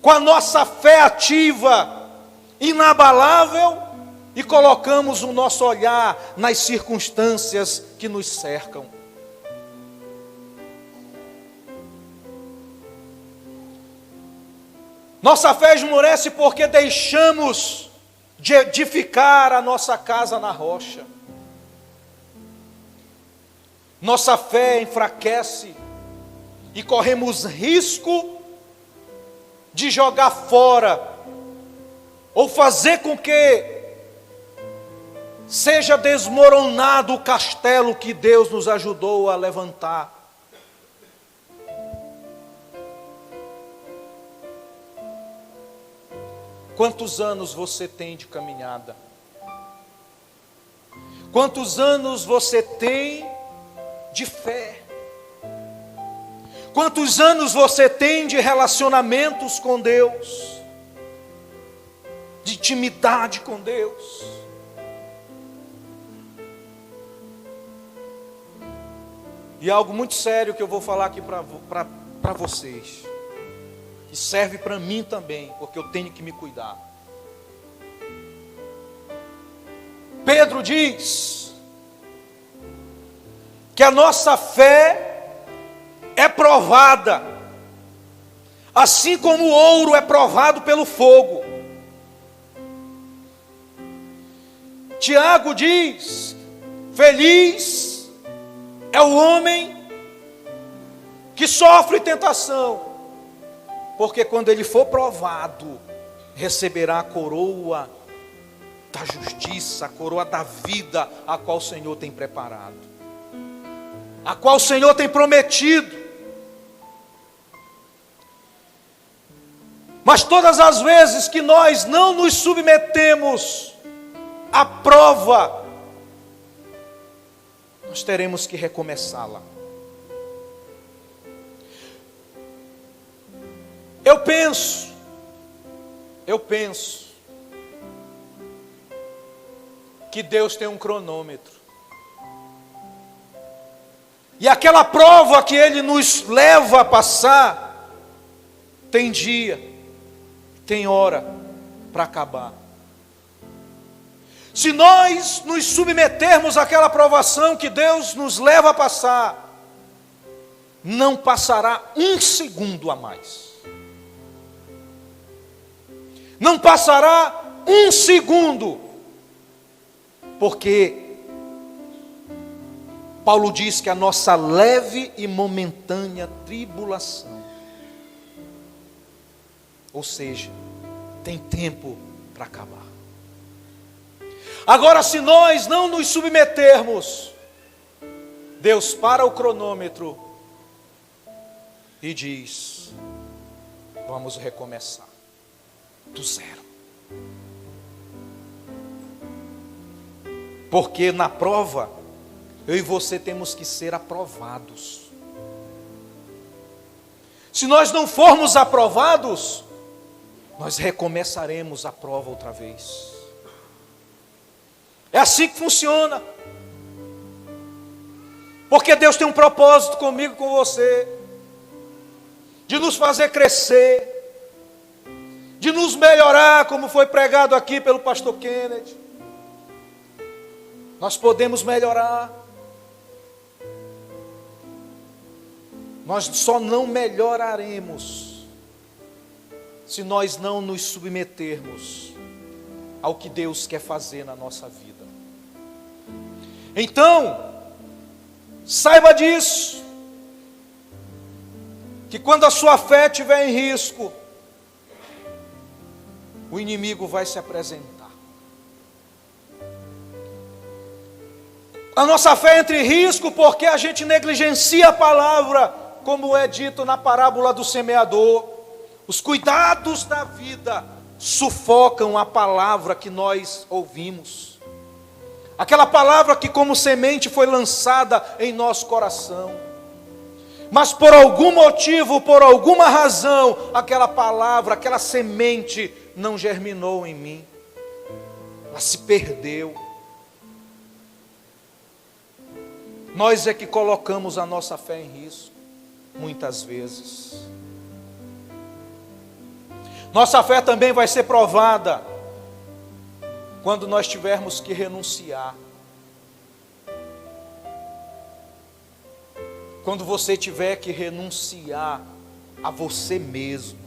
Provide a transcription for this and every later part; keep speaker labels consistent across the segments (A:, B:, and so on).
A: com a nossa fé ativa, inabalável, e colocamos o nosso olhar nas circunstâncias que nos cercam. Nossa fé esmorece porque deixamos de edificar a nossa casa na rocha. Nossa fé enfraquece e corremos risco de jogar fora ou fazer com que seja desmoronado o castelo que Deus nos ajudou a levantar. Quantos anos você tem de caminhada? Quantos anos você tem de fé? Quantos anos você tem de relacionamentos com Deus? De intimidade com Deus? E algo muito sério que eu vou falar aqui para vocês. E serve para mim também, porque eu tenho que me cuidar. Pedro diz que a nossa fé é provada, assim como o ouro é provado pelo fogo. Tiago diz: feliz é o homem que sofre tentação, porque quando ele for provado, receberá a coroa da justiça, a coroa da vida, a qual o Senhor tem preparado, a qual o Senhor tem prometido. Mas todas as vezes que nós não nos submetemos à prova, nós teremos que recomeçá-la. Eu penso que Deus tem um cronômetro. E aquela prova que Ele nos leva a passar, tem dia, tem hora para acabar. Se nós nos submetermos àquela provação que Deus nos leva a passar, não passará um segundo a mais. Não passará um segundo, porque Paulo diz que a nossa leve e momentânea tribulação, ou seja, tem tempo para acabar. Agora, se nós não nos submetermos, Deus para o cronômetro e diz: vamos recomeçar do zero. Porque na prova, eu e você temos que ser aprovados. Se nós não formos aprovados, nós recomeçaremos a prova outra vez. É assim que funciona. Porque Deus tem um propósito comigo e com você, de nos fazer crescer, de nos melhorar, como foi pregado aqui pelo pastor Kennedy. Nós podemos melhorar. Nós só não melhoraremos se nós não nos submetermos ao que Deus quer fazer na nossa vida. Então, saiba disso, que quando a sua fé estiver em risco, o inimigo vai se apresentar. A nossa fé entra em risco porque a gente negligencia a palavra, como é dito na parábola do semeador. Os cuidados da vida sufocam a palavra que nós ouvimos. Aquela palavra que como semente foi lançada em nosso coração. Mas por algum motivo, por alguma razão, aquela palavra, aquela semente não germinou em mim. Ela se perdeu. Nós é que colocamos a nossa fé em risco, muitas vezes. Nossa fé também vai ser provada quando nós tivermos que renunciar. Quando você tiver que renunciar a você mesmo.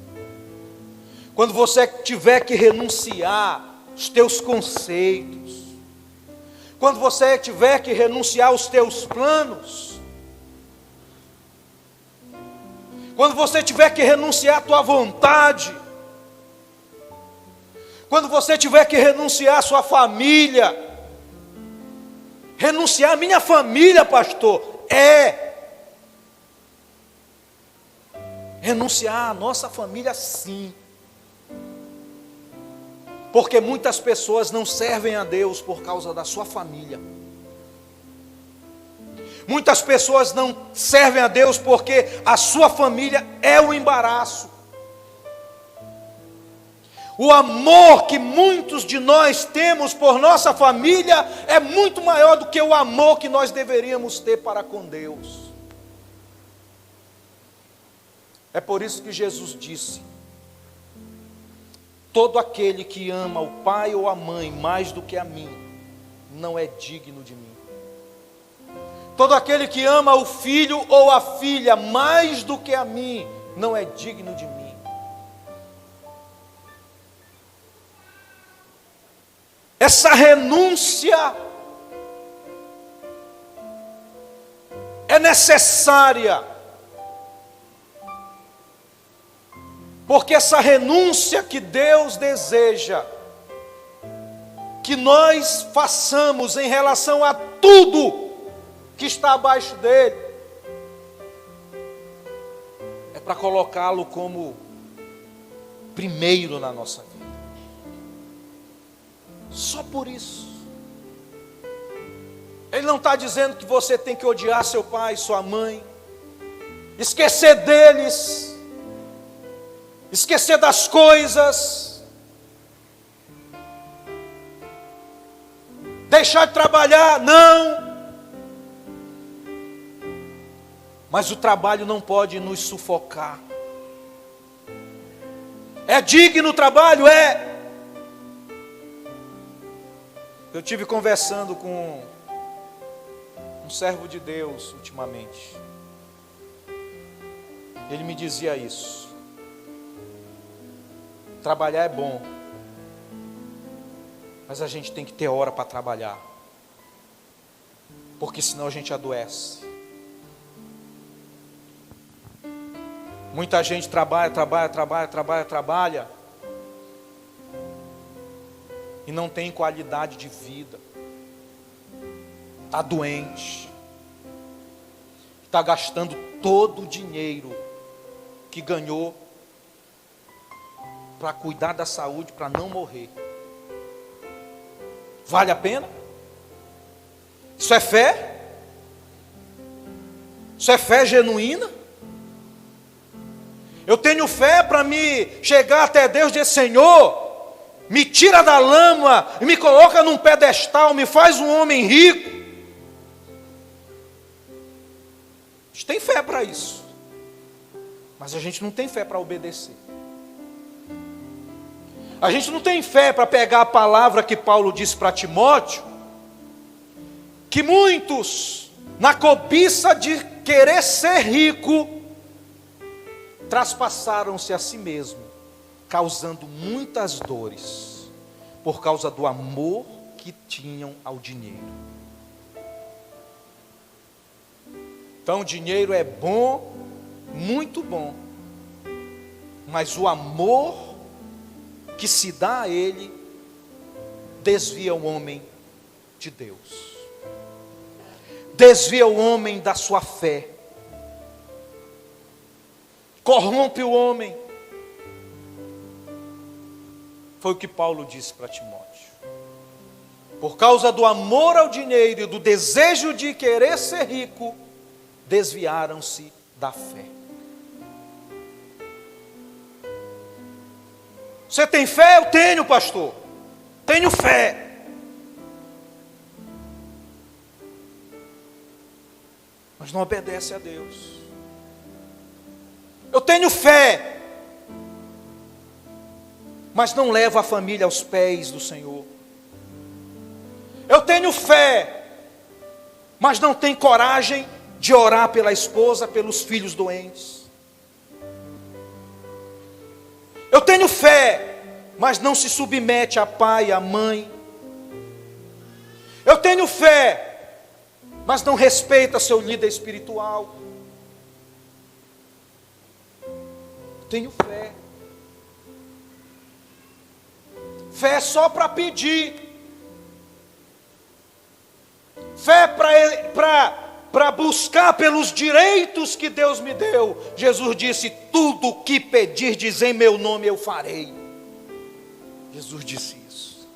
A: Quando você tiver que renunciar aos teus conceitos. Quando você tiver que renunciar aos teus planos. Quando você tiver que renunciar à tua vontade. Quando você tiver que renunciar à sua família. Renunciar à minha família, pastor, renunciar à nossa família, sim. Porque muitas pessoas não servem a Deus por causa da sua família. Muitas pessoas não servem a Deus porque a sua família é um embaraço. O amor que muitos de nós temos por nossa família é muito maior do que o amor que nós deveríamos ter para com Deus. É por isso que Jesus disse: todo aquele que ama o pai ou a mãe mais do que a mim, não é digno de mim. Todo aquele que ama o filho ou a filha mais do que a mim, não é digno de mim. Essa renúncia é necessária. Porque essa renúncia que Deus deseja que nós façamos em relação a tudo que está abaixo dele, é para colocá-lo como primeiro na nossa vida. Só por isso. Ele não está dizendo que você tem que odiar seu pai, sua mãe, esquecer deles, esquecer das coisas, deixar de trabalhar, não. Mas o trabalho não pode nos sufocar. É digno o trabalho? É. Eu tive conversando com um servo de Deus ultimamente. Ele me dizia isso. Trabalhar é bom, mas a gente tem que ter hora para trabalhar, porque senão a gente adoece. Muita gente trabalha e não tem qualidade de vida, está doente, está gastando todo o dinheiro que ganhou para cuidar da saúde, para não morrer. Vale a pena? Isso é fé? Isso é fé genuína? Eu tenho fé para me chegar até Deus e dizer: Senhor, me tira da lama e me coloca num pedestal, me faz um homem rico. A gente tem fé para isso, mas a gente não tem fé para obedecer. A gente não tem fé para pegar a palavra que Paulo disse para Timóteo, que muitos, na cobiça de querer ser rico, traspassaram-se a si mesmo, causando muitas dores, por causa do amor que tinham ao dinheiro. Então o dinheiro é bom, muito bom, mas o amor que se dá a ele desvia o homem de Deus, desvia o homem da sua fé, corrompe o homem. Foi o que Paulo disse para Timóteo. Por causa do amor ao dinheiro e do desejo de querer ser rico, desviaram-se da fé. Você tem fé? Eu tenho, pastor. Tenho fé. Mas não obedece a Deus. Eu tenho fé. mas não leva a família aos pés do Senhor. Eu tenho fé, mas não tenho coragem de orar pela esposa, pelos filhos doentes. Eu tenho fé, mas não se submete a pai e a mãe. Eu tenho fé, mas não respeita seu líder espiritual. Eu tenho fé. Fé só para pedir. Fé para buscar pelos direitos que Deus me deu. Jesus disse: tudo o que pedirdes em meu nome eu farei. Jesus disse isso.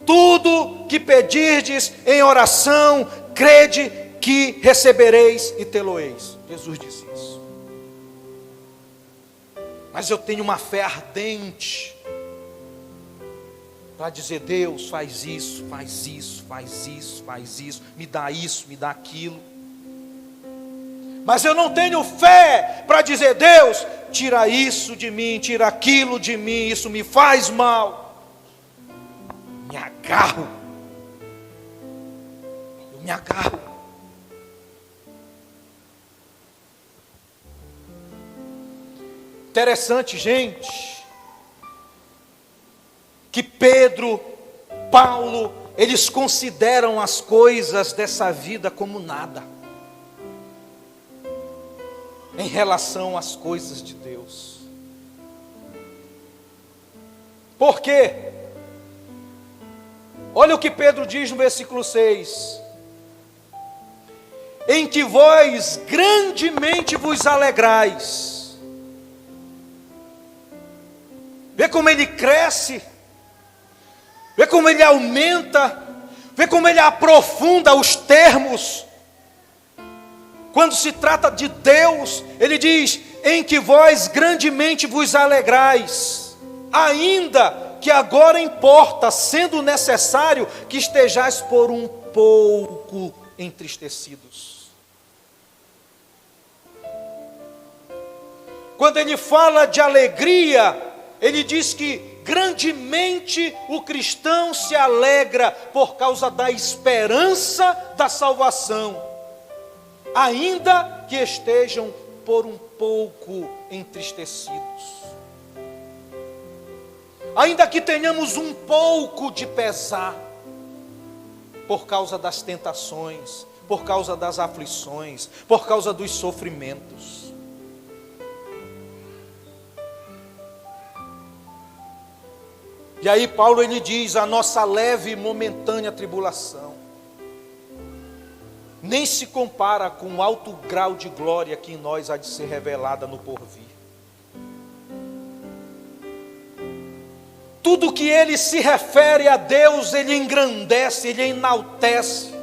A: Tudo que pedirdes em oração, crede que recebereis e tê-lo-eis. Jesus disse isso. Mas eu tenho uma fé ardente para dizer: Deus, faz isso, faz isso, faz isso, faz isso, me dá aquilo. Mas eu não tenho fé para dizer: Deus, tira isso de mim, tira aquilo de mim, isso me faz mal. Me agarro. Eu me agarro. Interessante, gente, que Pedro, Paulo, eles consideram as coisas dessa vida como nada em relação às coisas de Deus. Por quê? Olha o que Pedro diz no versículo 6: em que vós grandemente vos alegrais. Vê como ele cresce, vê como ele aumenta, vê como ele aprofunda os termos. Quando se trata de Deus, ele diz: em que vós grandemente vos alegrais, ainda que agora importa, sendo necessário, que estejais por um pouco entristecidos. Quando ele fala de alegria, ele diz que grandemente o cristão se alegra por causa da esperança da salvação, ainda que estejam por um pouco entristecidos. Ainda que tenhamos um pouco de pesar, por causa das tentações, por causa das aflições, por causa dos sofrimentos. E aí Paulo ele diz: a nossa leve e momentânea tribulação nem se compara com o alto grau de glória que em nós há de ser revelada no porvir. Tudo que ele se refere a Deus, ele engrandece, ele enaltece.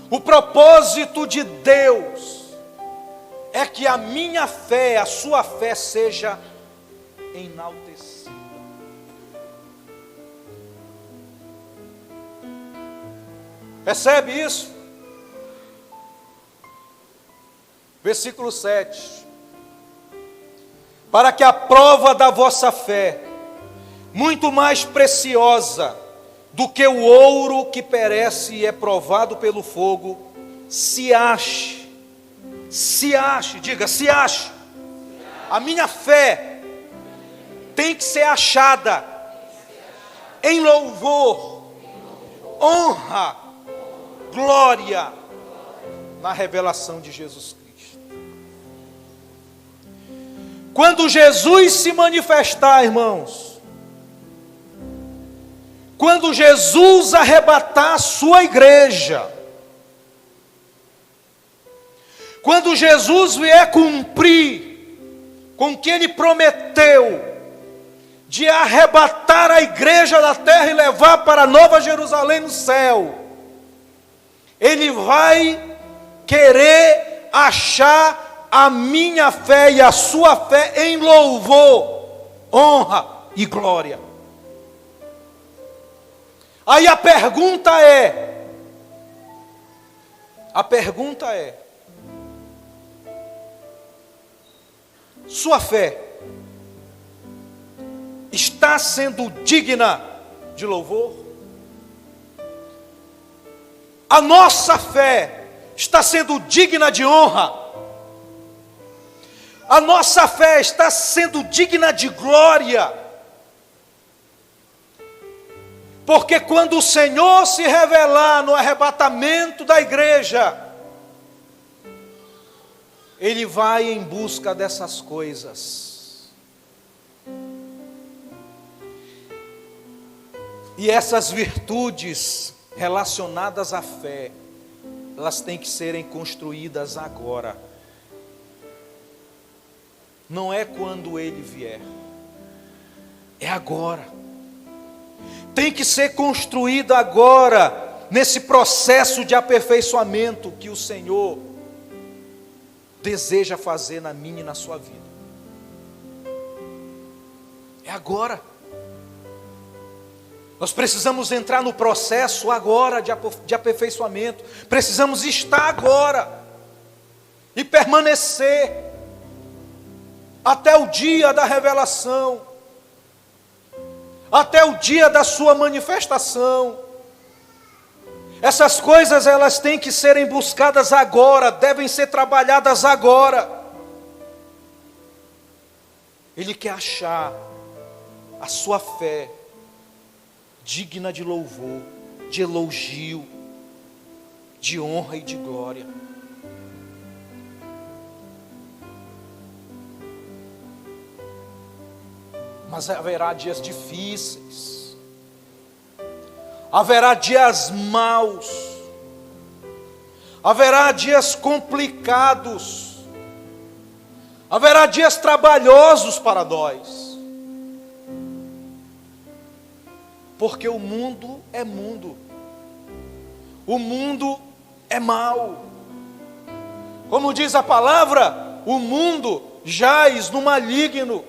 A: O propósito de Deus é que a minha fé, a sua fé seja enaltecida. Percebe isso? Versículo 7. Para que a prova da vossa fé, muito mais preciosa do que o ouro que perece e é provado pelo fogo, se ache, diga, se ache. A minha fé tem que ser achada em louvor, honra, glória na revelação de Jesus Cristo. Quando Jesus se manifestar, irmãos, quando Jesus arrebatar a sua igreja, quando Jesus vier cumprir com o que ele prometeu, de arrebatar a igreja da terra e levar para a Nova Jerusalém no céu, ele vai querer achar a minha fé e a sua fé em louvor, honra e glória. Aí a pergunta é, Sua fé está sendo digna de louvor? A nossa fé está sendo digna de honra? A nossa fé está sendo digna de glória? Porque quando o Senhor se revelar no arrebatamento da igreja, Ele vai em busca dessas coisas. E essas virtudes relacionadas à fé, elas têm que serem construídas agora. Não é quando Ele vier, é agora. Tem que ser construída agora, nesse processo de aperfeiçoamento que o Senhor deseja fazer na minha e na sua vida. É agora. Nós precisamos entrar no processo agora de aperfeiçoamento. Precisamos estar agora e permanecer até o dia da revelação, até o dia da sua manifestação. Essas coisas, elas têm que serem buscadas agora, devem ser trabalhadas agora. Ele quer achar a sua fé digna de louvor, de elogio, de honra e de glória. Mas haverá dias difíceis, haverá dias maus, haverá dias complicados, haverá dias trabalhosos para nós. Porque o mundo é mundo, o mundo é mau. Como diz a palavra, o mundo jaz no maligno.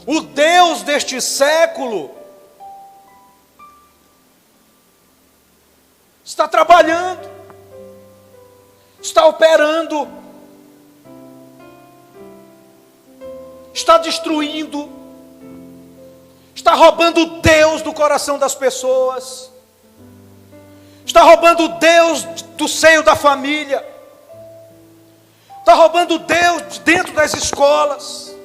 A: O Deus deste século está trabalhando, está operando, está destruindo, está roubando Deus do coração das pessoas, está roubando Deus do seio da família, está roubando Deus dentro das escolas,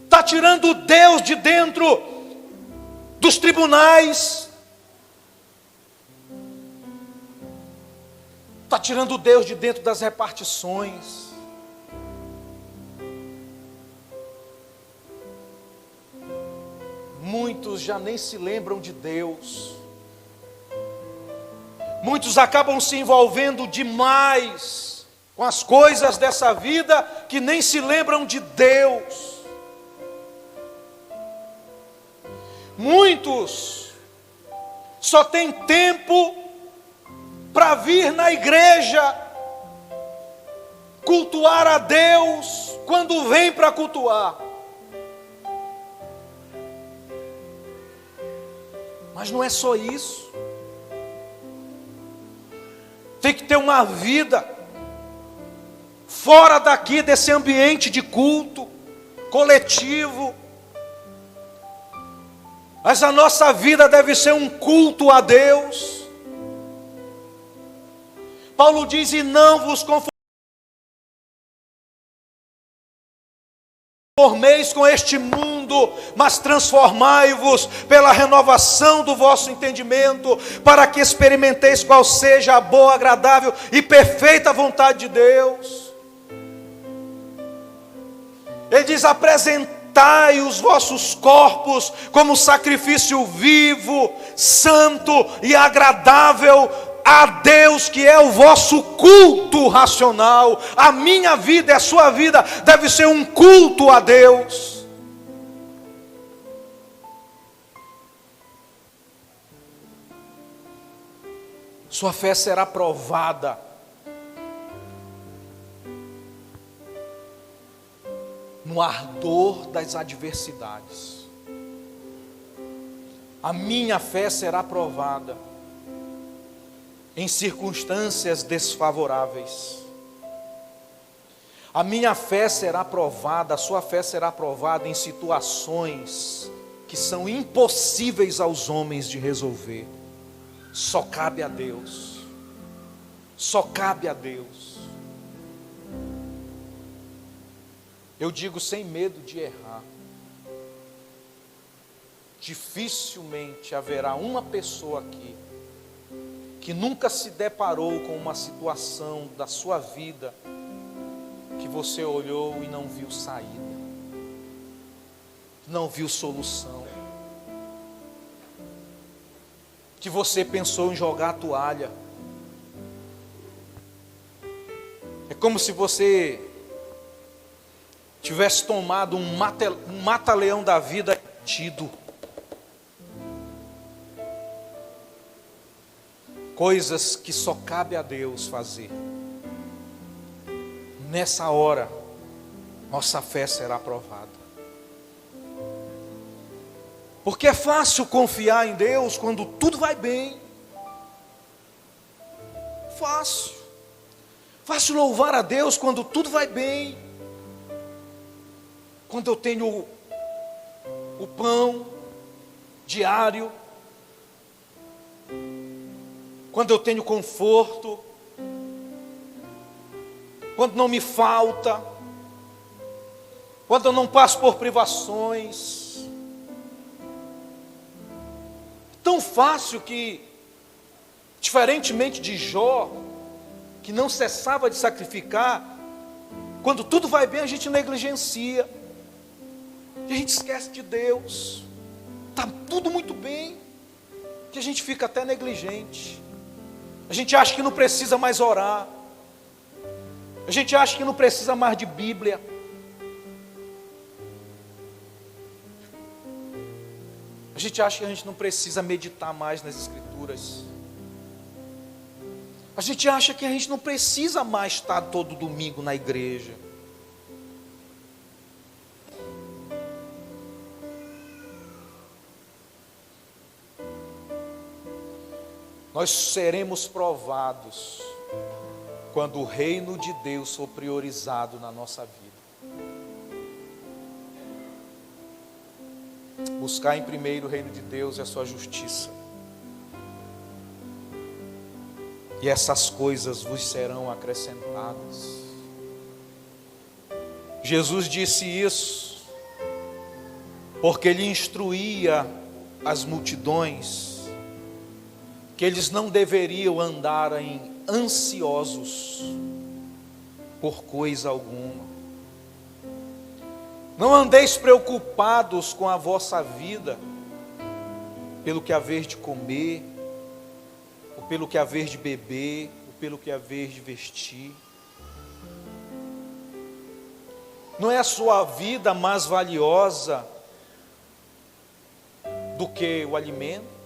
A: está tirando Deus de dentro dos tribunais, está tirando Deus de dentro das repartições. Muitos já nem se lembram de Deus. Muitos acabam se envolvendo demais com as coisas dessa vida que nem se lembram de Deus. Muitos só têm tempo para vir na igreja, cultuar a Deus quando vem para cultuar. Mas não é só isso. Tem que ter uma vida fora daqui desse ambiente de culto coletivo. Mas a nossa vida deve ser um culto a Deus. Paulo diz: e não vos conformeis com este mundo, mas transformai-vos pela renovação do vosso entendimento, para que experimenteis qual seja a boa, agradável e perfeita vontade de Deus. Ele diz: apresentai os vossos corpos como sacrifício vivo, santo e agradável a Deus, que é o vosso culto racional. A minha vida e a sua vida deve ser um culto a Deus. Sua fé será provada no ardor das adversidades. A minha fé será provada em circunstâncias desfavoráveis. A minha fé será provada, a sua fé será provada em situações que são impossíveis aos homens de resolver. Só cabe a Deus. Só cabe a Deus. Eu digo sem medo de errar. Dificilmente haverá uma pessoa aqui que nunca se deparou com uma situação da sua vida que você olhou e não viu saída, não viu solução, que você pensou em jogar a toalha. É como se você tivesse tomado um mata-leão da vida tido. Coisas que só cabe a Deus fazer. Nessa hora, nossa fé será provada. Porque é fácil confiar em Deus quando tudo vai bem. Fácil. Fácil louvar a Deus quando tudo vai bem. Quando eu tenho o pão diário. Quando eu tenho conforto. Quando não me falta. Quando eu não passo por privações. Tão fácil que, diferentemente de Jó, que não cessava de sacrificar, quando tudo vai bem a gente negligencia. E a gente esquece de Deus. Está tudo muito bem, que a gente fica até negligente. A gente acha que não precisa mais orar. A gente acha que não precisa mais de Bíblia. A gente acha que a gente não precisa meditar mais nas Escrituras. A gente acha que a gente não precisa mais estar todo domingo na igreja. Nós seremos provados quando o reino de Deus for priorizado na nossa vida. Buscar em primeiro o reino de Deus e a sua justiça. E essas coisas vos serão acrescentadas. Jesus disse isso porque ele instruía as multidões que eles não deveriam andar ansiosos por coisa alguma. Não andeis preocupados com a vossa vida, pelo que haver de comer, ou pelo que haver de beber, ou pelo que haver de vestir. Não é a sua vida mais valiosa do que o alimento?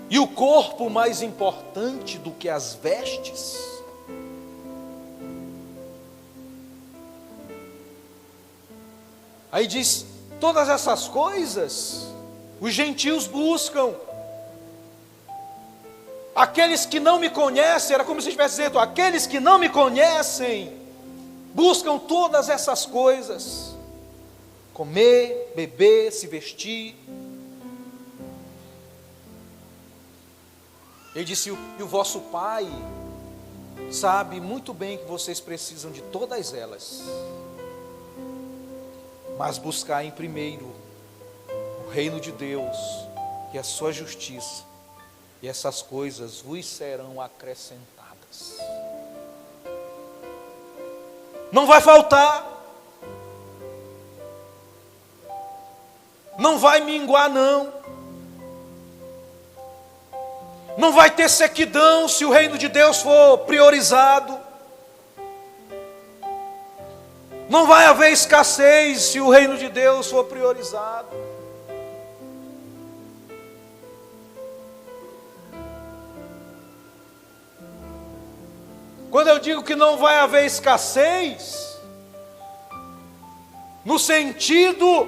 A: E o corpo mais importante do que as vestes? Aí diz, todas essas coisas, os gentios buscam. Aqueles que não me conhecem, era como se estivesse dizendo, aqueles que não me conhecem, buscam todas essas coisas. Comer, beber, se vestir. Ele disse, e o vosso Pai sabe muito bem que vocês precisam de todas elas. Mas buscar em primeiro o reino de Deus e a sua justiça, e essas coisas vos serão acrescentadas. Não vai faltar. Não vai minguar não. Não vai ter sequidão se o reino de Deus for priorizado. Não vai haver escassez se o reino de Deus for priorizado. Quando eu digo que não vai haver escassez, no sentido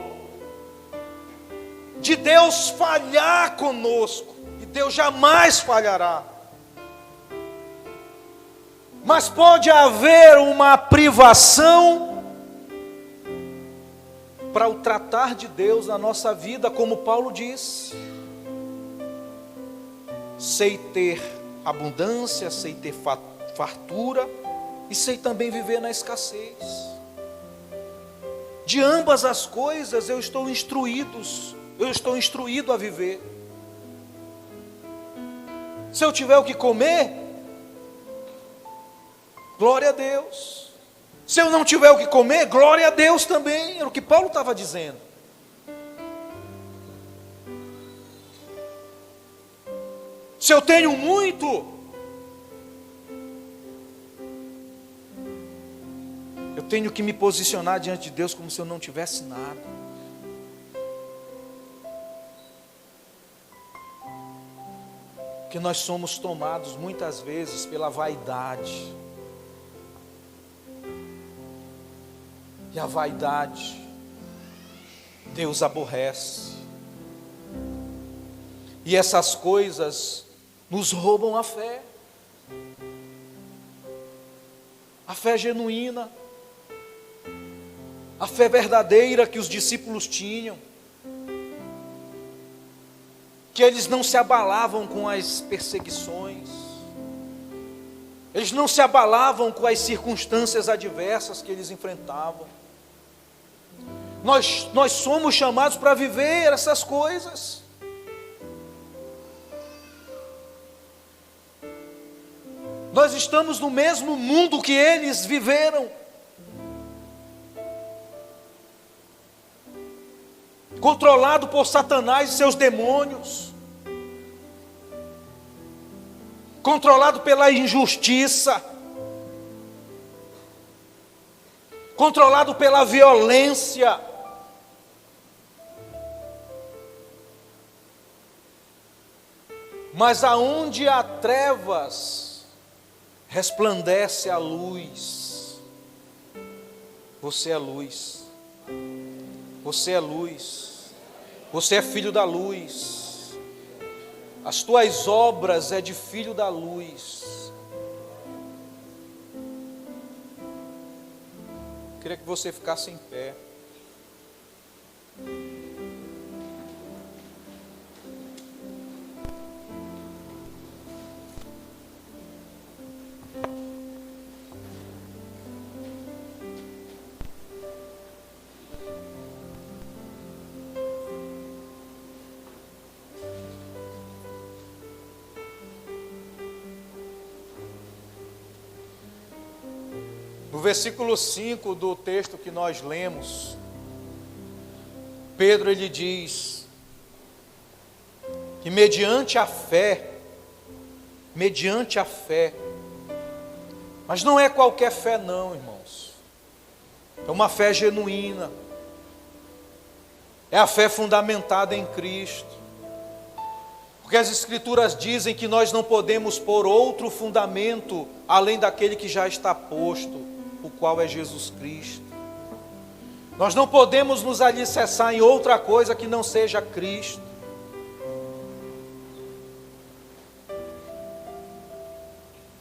A: de Deus falhar conosco, e Deus jamais falhará. Mas pode haver uma privação para o tratar de Deus na nossa vida, como Paulo diz. Sei ter abundância, sei ter fartura e sei também viver na escassez. De ambas as coisas eu estou instruído a viver. Se eu tiver o que comer, glória a Deus. Se eu não tiver o que comer, glória a Deus também. Era o que Paulo estava dizendo. Se eu tenho muito, eu tenho que me posicionar diante de Deus como se eu não tivesse nada. Porque nós somos tomados muitas vezes pela vaidade. E a vaidade, Deus aborrece. E essas coisas nos roubam a fé. A fé genuína. A fé verdadeira que os discípulos tinham. Que eles não se abalavam com as perseguições. Eles não se abalavam com as circunstâncias adversas que eles enfrentavam. Nós somos chamados para viver essas coisas. Nós estamos no mesmo mundo que eles viveram. Controlado por Satanás e seus demônios. Controlado pela injustiça. Controlado pela violência. Mas aonde há trevas, resplandece a luz. Você é luz. Você é luz. Você é filho da luz. As tuas obras é de filho da luz. Eu queria que você ficasse em pé. No versículo 5 do texto que nós lemos, Pedro ele diz que mediante a fé, mas não é qualquer fé não, irmãos, é uma fé genuína, é a fé fundamentada em Cristo, porque as Escrituras dizem que nós não podemos pôr outro fundamento além daquele que já está posto, o qual é Jesus Cristo. Nós não podemos nos alicerçar em outra coisa que não seja Cristo.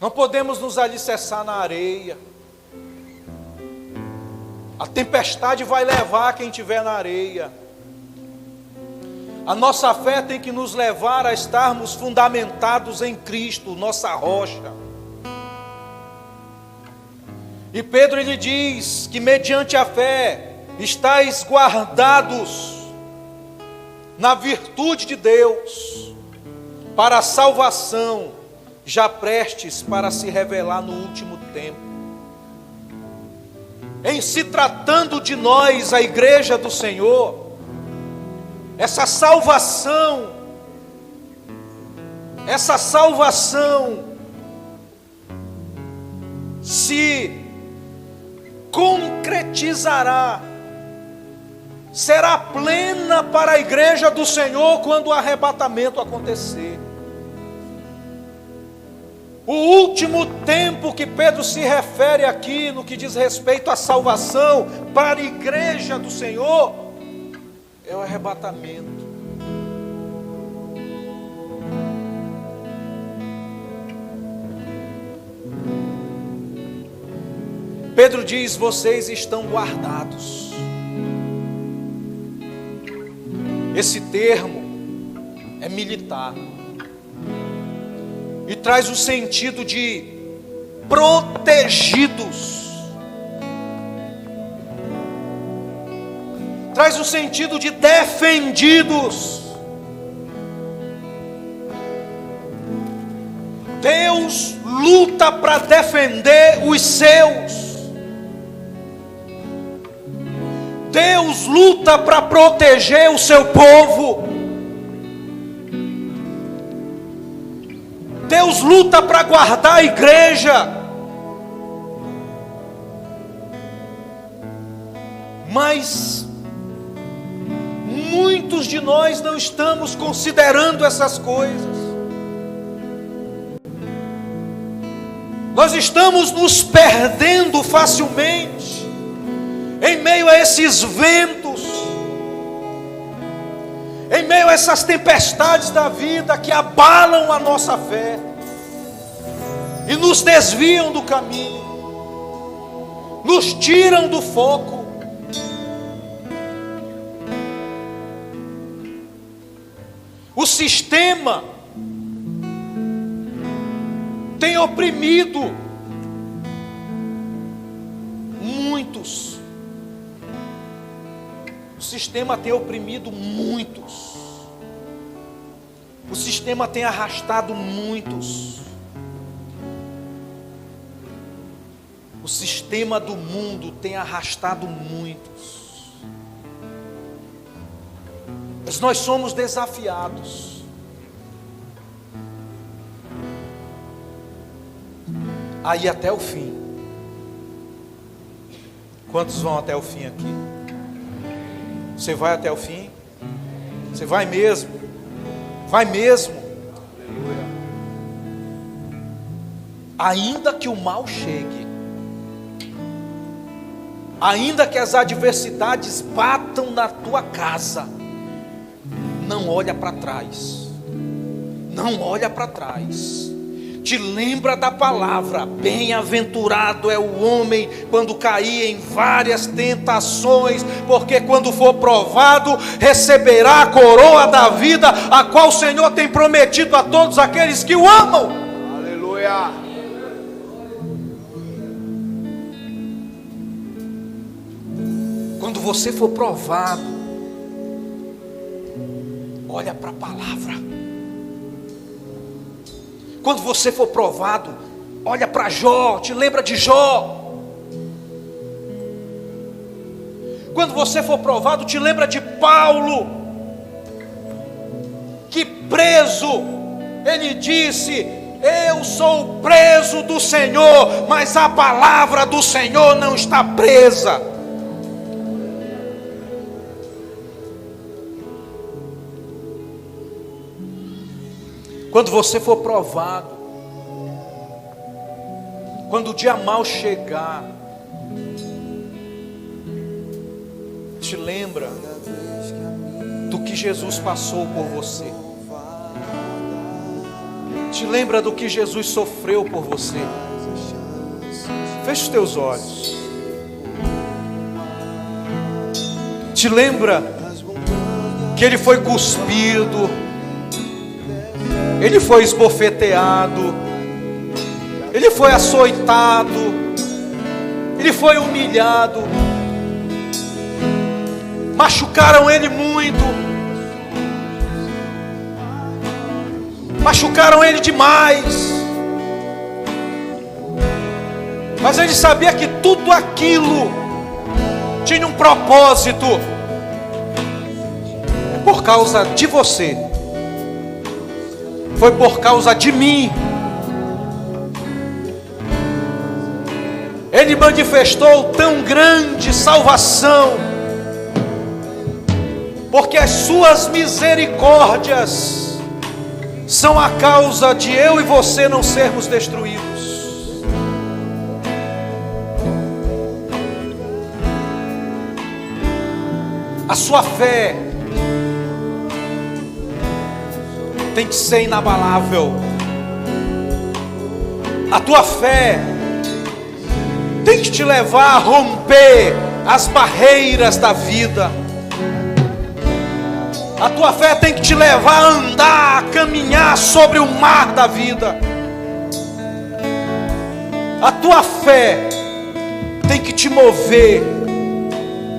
A: Não podemos nos alicerçar na areia. A tempestade vai levar quem estiver na areia. A nossa fé tem que nos levar a estarmos fundamentados em Cristo, nossa rocha. E Pedro ele diz que mediante a fé estáis guardados na virtude de Deus para a salvação, já prestes para se revelar no último tempo. Em se tratando de nós, a igreja do Senhor, essa salvação se concretizará, será plena para a igreja do Senhor quando o arrebatamento acontecer. O último tempo que Pedro se refere aqui no que diz respeito à salvação para a igreja do Senhor é o arrebatamento. Pedro diz: vocês estão guardados. Esse termo é militar e traz o sentido de protegidos, traz o sentido de defendidos. Deus luta para defender os seus. Deus luta para proteger o seu povo. Deus luta para guardar a igreja. Mas muitos de nós não estamos considerando essas coisas. Nós estamos nos perdendo facilmente em meio a esses ventos, em meio a essas tempestades da vida que abalam a nossa fé e nos desviam do caminho, nos tiram do foco. O sistema tem oprimido muitos. O sistema tem oprimido muitos. O sistema tem arrastado muitos. O sistema do mundo tem arrastado muitos. Mas nós somos desafiados a ir até o fim. Quantos vão até o fim aqui? Você vai até o fim? Você vai mesmo? Vai mesmo? Ainda que o mal chegue, ainda que as adversidades batam na tua casa, não olha para trás. Não olha para trás. Te lembra da palavra: bem-aventurado é o homem quando cair em várias tentações, porque quando for provado, receberá a coroa da vida, a qual o Senhor tem prometido a todos aqueles que o amam.
B: Aleluia.
A: Quando você for provado, olha para a palavra. Quando você for provado, olha para Jó, te lembra de Jó. Quando você for provado, te lembra de Paulo, que preso, ele disse: eu sou preso do Senhor, mas a palavra do Senhor não está presa. Quando você for provado, quando o dia mau chegar, te lembra do que Jesus passou por você. Te lembra do que Jesus sofreu por você. Feche os teus olhos. Te lembra que Ele foi cuspido, Ele foi esbofeteado, Ele foi açoitado, Ele foi humilhado, machucaram Ele muito, machucaram Ele demais, mas Ele sabia que tudo aquilo tinha um propósito. É por causa de você, foi por causa de mim. Ele manifestou tão grande salvação, porque as suas misericórdias são a causa de eu e você não sermos destruídos. A sua fé tem que ser inabalável. A tua fé tem que te levar a romper as barreiras da vida. A tua fé tem que te levar a andar, a caminhar sobre o mar da vida. A tua fé tem que te mover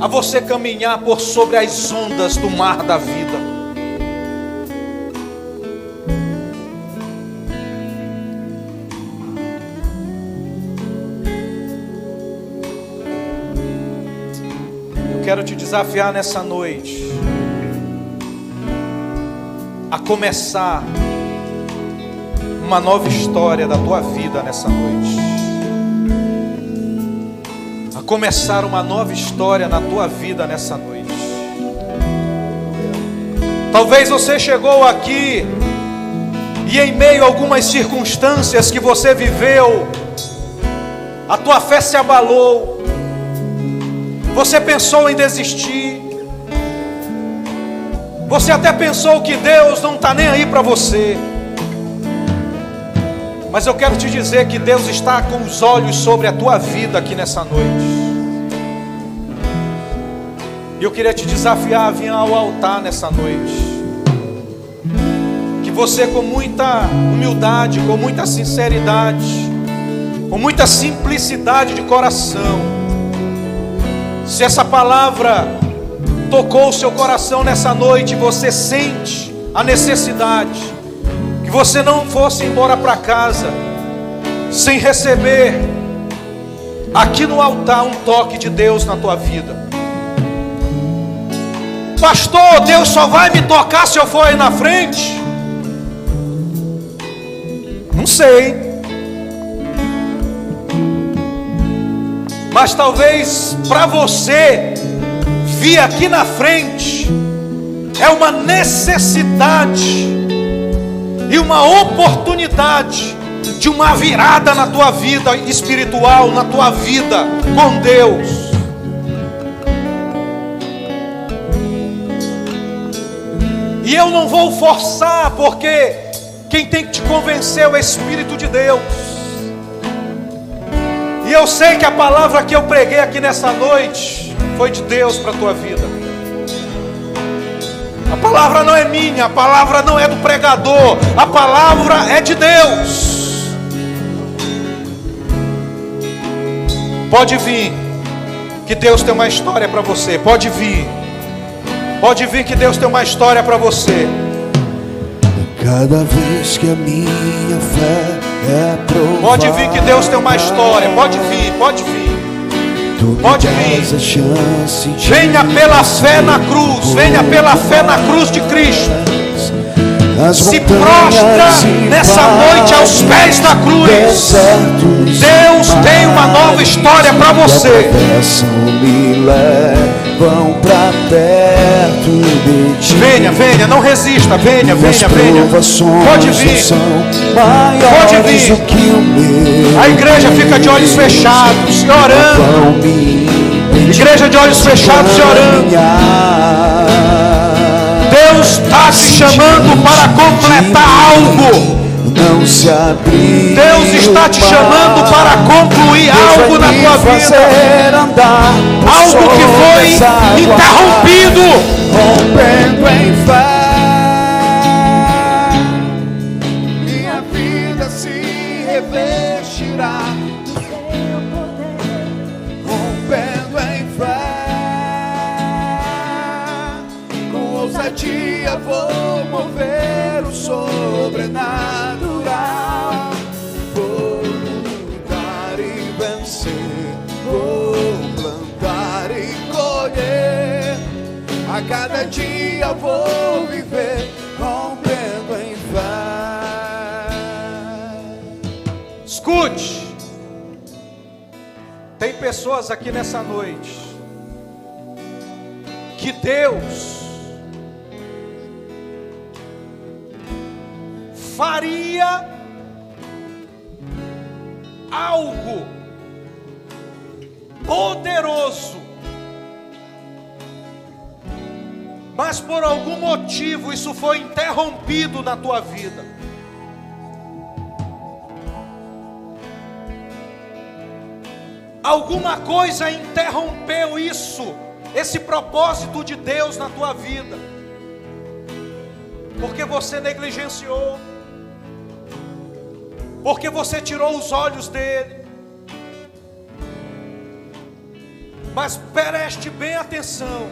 A: a você caminhar por sobre as ondas do mar da vida. Eu quero te desafiar nessa noite a começar uma nova história da tua vida nessa noite. A começar uma nova história na tua vida nessa noite. Talvez você chegou aqui e em meio a algumas circunstâncias que você viveu, a tua fé se abalou. Você pensou em desistir. Você até pensou que Deus não está nem aí para você. Mas eu quero te dizer que Deus está com os olhos sobre a tua vida aqui nessa noite. E eu queria te desafiar a vir ao altar nessa noite. Que você, com muita humildade, com muita sinceridade, com muita simplicidade de coração, se essa palavra tocou o seu coração nessa noite, você sente a necessidade que você não fosse embora para casa sem receber aqui no altar um toque de Deus na tua vida. Pastor, Deus só vai me tocar se eu for aí na frente? Não sei. Mas talvez para você vir aqui na frente é uma necessidade e uma oportunidade de uma virada na tua vida espiritual, na tua vida com Deus. E eu não vou forçar, porque quem tem que te convencer é o Espírito de Deus. E eu sei que a palavra que eu preguei aqui nessa noite foi de Deus para a tua vida. A palavra não é minha, a palavra não é do pregador, a palavra é de Deus. Pode vir, que Deus tem uma história para você. Pode vir. Pode vir que Deus tem uma história para você.
B: Cada vez que a minha fé é provada,
A: pode vir que Deus tem uma história. Pode vir, pode vir. Pode vir. Venha pela fé na cruz. Venha pela fé na cruz de Cristo. Se prostra nessa noite aos pés da cruz. Deus tem uma nova história para você.
B: Vão pra perto de ti.
A: Venha, venha, não resista. Venha, venha, venha. Pode vir. Pode vir. A igreja fica de olhos fechados, se orando. Igreja de olhos fechados, se orando. Deus está te chamando para completar algo.
B: Não se abrir.
A: Deus está te chamando para concluir algo na tua vida. Algo que foi interrompido.
B: Rompendo em fé, minha vida se revestirá. Rompendo em fé, com ousadia vou mover o sobrenatural. Vou lutar e vencer, vou plantar e colher. A cada dia vou viver rompendo em fé.
A: Escute. Tem pessoas aqui nessa noite que Deus faria algo poderoso, mas por algum motivo isso foi interrompido na tua vida. Alguma coisa interrompeu isso, esse propósito de Deus na tua vida, porque você negligenciou, porque você tirou os olhos dele. Mas preste bem atenção,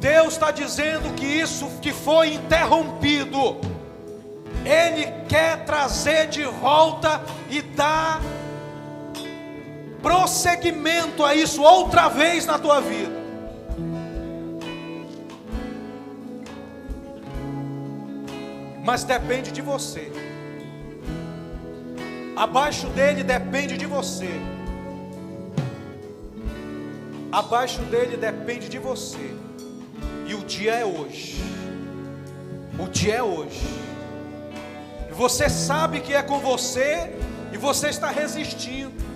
A: Deus está dizendo que isso que foi interrompido, Ele quer trazer de volta e dar prosseguimento a isso outra vez na tua vida. Mas depende de você. Abaixo dele depende de você. Abaixo dele depende de você. E o dia é hoje. O dia é hoje. E você sabe que é com você e você está resistindo.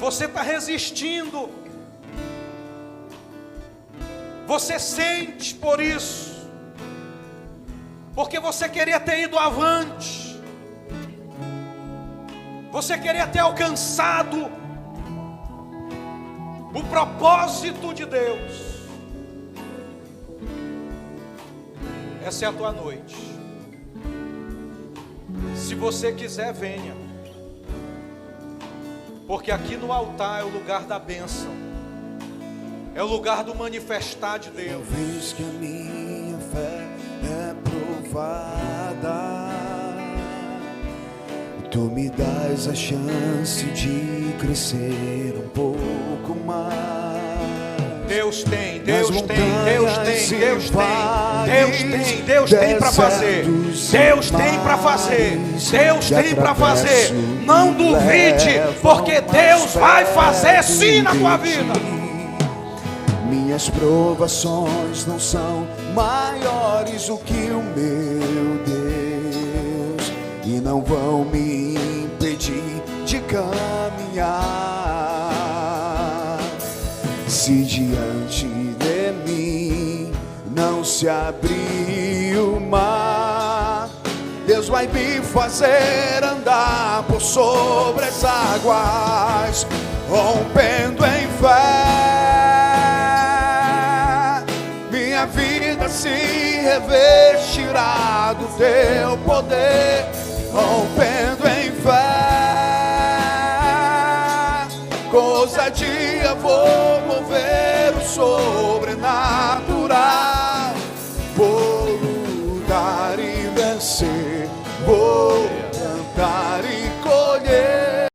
A: Você está resistindo. Você sente por isso. Porque você queria ter ido avante. Você queria ter alcançado o propósito de Deus. Essa é a tua noite. Se você quiser, venha. Porque aqui no altar é o lugar da bênção. É o lugar do manifestar de Deus.
B: Uma vez que a minha fé é provada, tu me dás a chance de crescer um pouco mais.
A: Deus tem, Deus tem, Deus tem, Deus tem, Deus tem, Deus tem para fazer. Deus tem para fazer. Deus tem para fazer. Não duvide, porque Deus vai fazer sim na tua vida.
B: Minhas provações não são maiores do que o meu Deus, e não vão me impedir de caminhar. Se diante de mim não se abrir o mar, Deus vai me fazer andar por sobre as águas, rompendo em fé. Minha vida se revestirá do teu poder, rompendo em fé. Com ousadia vou mover o sobrenatural.